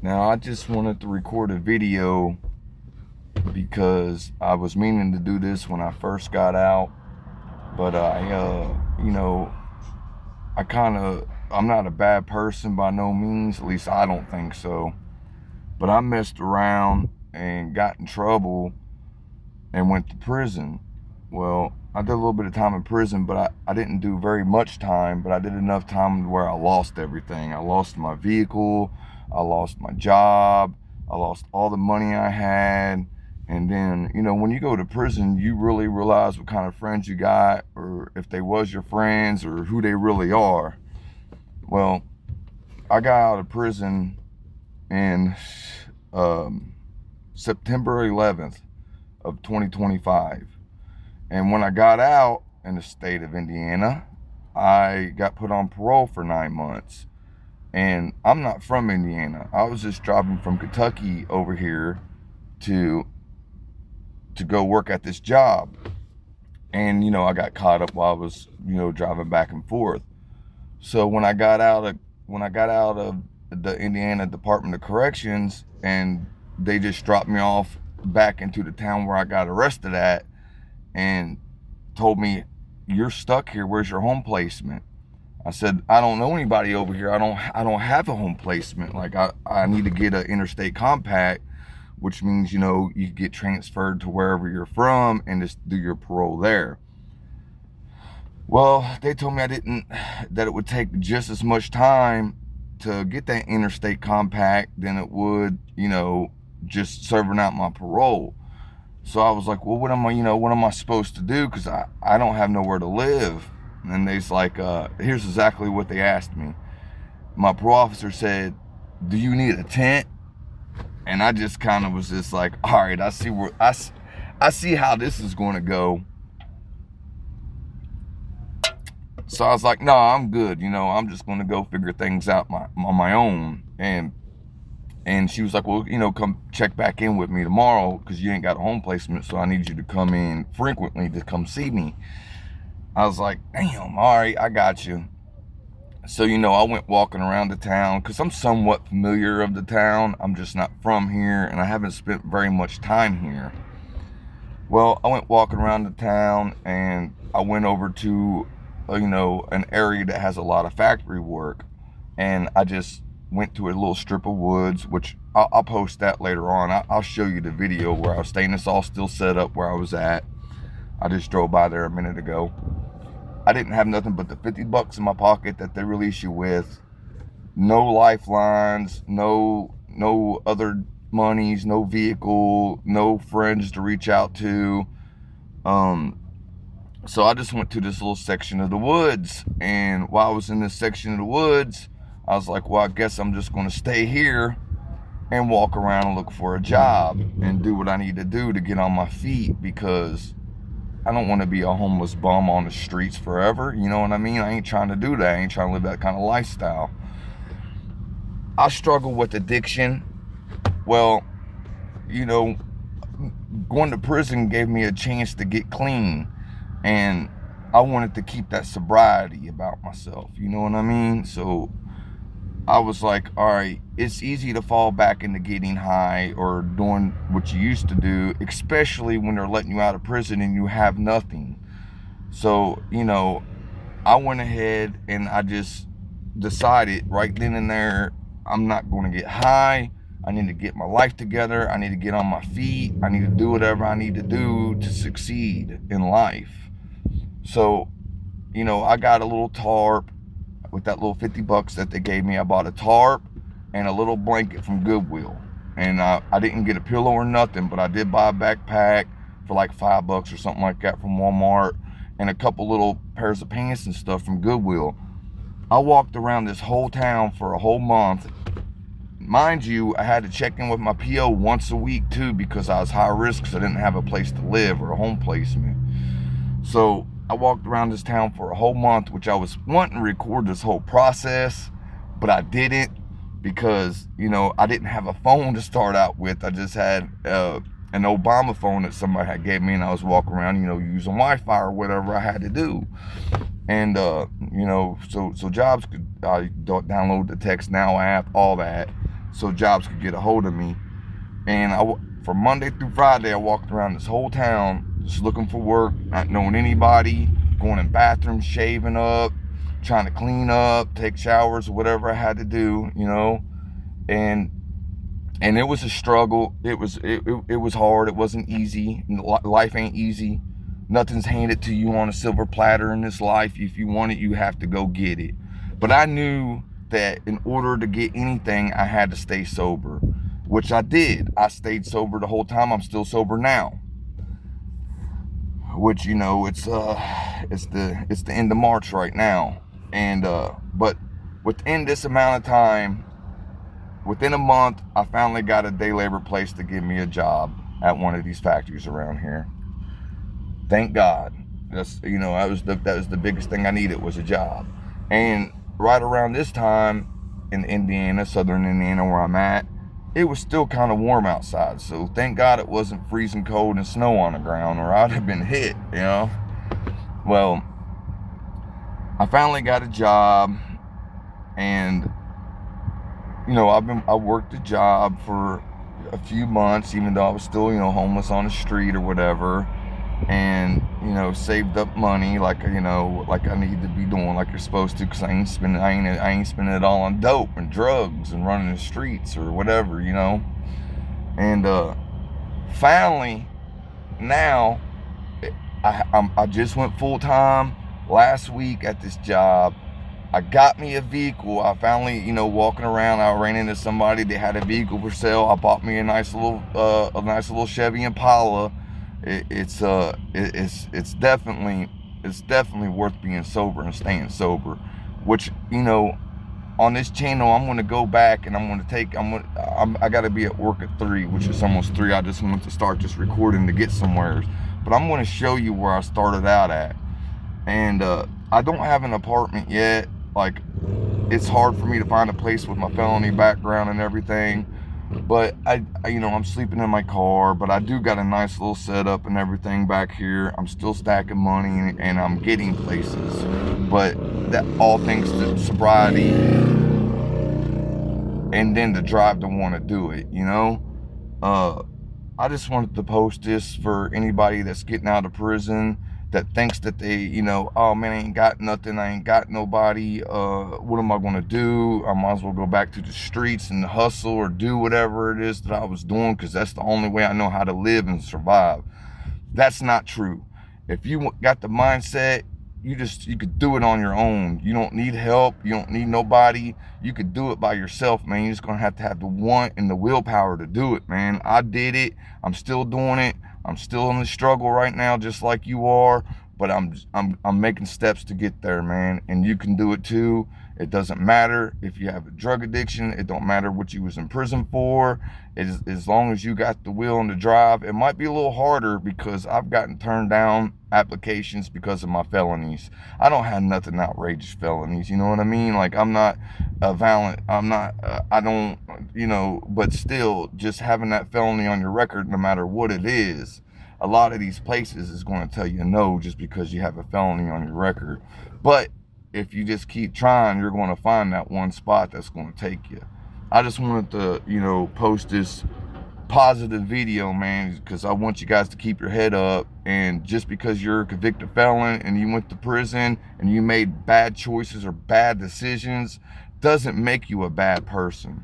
Now, I just wanted to record a video because I was meaning to do this when I first got out, but I'm not a bad person by no means, at least I don't think so. But I messed around and got in trouble and went to prison. Well, I did a little bit of time in prison, but I didn't do very much time, but I did enough time where I lost everything. I lost my vehicle, I lost my job, I lost all the money I had. And then, when you go to prison, you really realize what kind of friends you got, or if they was your friends, or who they really are. Well, I got out of prison in September 11th of 2025. And when I got out in the state of Indiana, I got put on parole for 9 months. And I'm not from Indiana. I was just driving from Kentucky over here to go work at this job. And, I got caught up while I was, driving back and forth. So when I got out of the Indiana Department of Corrections, and they just dropped me off back into the town where I got arrested at, and told me, "You're stuck here. Where's your home placement?" I said, "I don't know anybody over here. I don't have a home placement. Like I need to get an interstate compact, which means, you get transferred to wherever you're from and just do your parole there." Well, they told me that it would take just as much time to get that interstate compact than it would, just serving out my parole. So I was like, well, what am I supposed to do? Because I don't have nowhere to live. And they's like, here's exactly what they asked me. My parole officer said, "Do you need a tent?" And I just kind of was just like, all right, I see how this is going to go. So I was like, no, I'm good. I'm just going to go figure things out on my own. And she was like, well, come check back in with me tomorrow because you ain't got a home placement, so I need you to come in frequently to come see me. I was like, damn, all right, I got you. So, I went walking around the town because I'm somewhat familiar of the town. I'm just not from here, and I haven't spent very much time here. Well, I went walking around the town, and I went over to, an area that has a lot of factory work, and I just went to a little strip of woods, which I'll post that later on. I'll show you the video where I was staying. It's all still set up where I was at. I just drove by there a minute ago. I didn't have nothing but the $50 in my pocket that they release you with. No lifelines, no other monies, no vehicle, no friends to reach out to. So I just went to this little section of the woods, and while I was in this section of the woods, I was like, well, I guess I'm just going to stay here and walk around and look for a job and do what I need to do to get on my feet, because I don't want to be a homeless bum on the streets forever. You know what I mean? I ain't trying to do that. I ain't trying to live that kind of lifestyle. I struggle with addiction. Well, going to prison gave me a chance to get clean, and I wanted to keep that sobriety about myself. You know what I mean? So I was like, all right, it's easy to fall back into getting high or doing what you used to do, especially when they're letting you out of prison and you have nothing. So, I went ahead and I just decided right then and there, I'm not going to get high. I need to get my life together. I need to get on my feet. I need to do whatever I need to do to succeed in life. So, I got a little tarp. With that little $50 that they gave me, I bought a tarp and a little blanket from Goodwill. And I didn't get a pillow or nothing, but I did buy a backpack for like $5 or something like that from Walmart, and a couple little pairs of pants and stuff from Goodwill. I walked around this whole town for a whole month. Mind you, I had to check in with my PO once a week too, because I was high risk because I didn't have a place to live or a home placement. So I walked around this town for a whole month, which I was wanting to record this whole process, but I didn't because, I didn't have a phone to start out with. I just had an Obama phone that somebody had gave me, and I was walking around, using Wi-Fi or whatever I had to do. And, so Jobs could download the Text Now app, all that. so jobs could get a hold of me. And from Monday through Friday, I walked around this whole town just looking for work, not knowing anybody, going in bathrooms, shaving up, trying to clean up, take showers, whatever I had to do, you know. And it was a struggle. It was hard. It wasn't easy. Life ain't easy. Nothing's handed to you on a silver platter in this life. If you want it, you have to go get it. But I knew that in order to get anything, I had to stay sober, which I did. I stayed sober the whole time. I'm still sober now, which, you know, it's the end of March right now. And but within this amount of time, within a month, I finally got a day labor place to give me a job at one of these factories around here. Thank God. That's, you know, that was the biggest thing I needed, was a job. And right around this time in Indiana, southern Indiana, where I'm at, it was still kind of warm outside. So thank God it wasn't freezing cold and snow on the ground, or I'd have been hit, you know. Well, I finally got a job, and you know, I worked a job for a few months, even though I was still, you know, homeless on the street or whatever, and, you know, saved up money like, you know, like I need to be doing, like you're supposed to, because I ain't spending it all on dope and drugs and running the streets or whatever, you know. And finally, now I just went full time last week at this job. I got me a vehicle. I finally, you know, walking around, I ran into somebody that had a vehicle for sale. I bought me a nice little Chevy Impala. It's definitely worth being sober and staying sober. Which, you know, on this channel, I'm gonna go back and I gotta be at work at 3, which is almost 3. I just want to start just recording to get somewhere. But I'm gonna show you where I started out at. And I don't have an apartment yet. Like, it's hard for me to find a place with my felony background and everything. But I you know, I'm sleeping in my car, but I do got a nice little setup and everything back here. I'm still stacking money, and I'm getting places. But that all thanks to sobriety, and then the drive to want to do it, you know. I just wanted to post this for anybody that's getting out of prison, that thinks that they, you know, oh man, I ain't got nothing, I ain't got nobody, what am I gonna do? I might as well go back to the streets and hustle or do whatever it is that I was doing, because that's the only way I know how to live and survive. That's not true. If you got the mindset, you could do it on your own. You don't need help. You don't need nobody. You could do it by yourself, man. You're just gonna have the want and the willpower to do it, man. I did it. I'm still doing it. I'm still in the struggle right now, just like you are, but I'm making steps to get there, man. And you can do it too. It doesn't matter if you have a drug addiction. It don't matter what you was in prison for. As long as you got the will and the drive. It might be a little harder because I've gotten turned down applications because of my felonies. I don't have nothing outrageous felonies, you know what I mean? Like, I'm not violent. I don't, you know, but still, just having that felony on your record, no matter what it is, a lot of these places is going to tell you no just because you have a felony on your record. But if you just keep trying, you're going to find that one spot that's going to take you. I just wanted to, you know, post this positive video, man, because I want you guys to keep your head up. And just because you're a convicted felon and you went to prison and you made bad choices or bad decisions doesn't make you a bad person.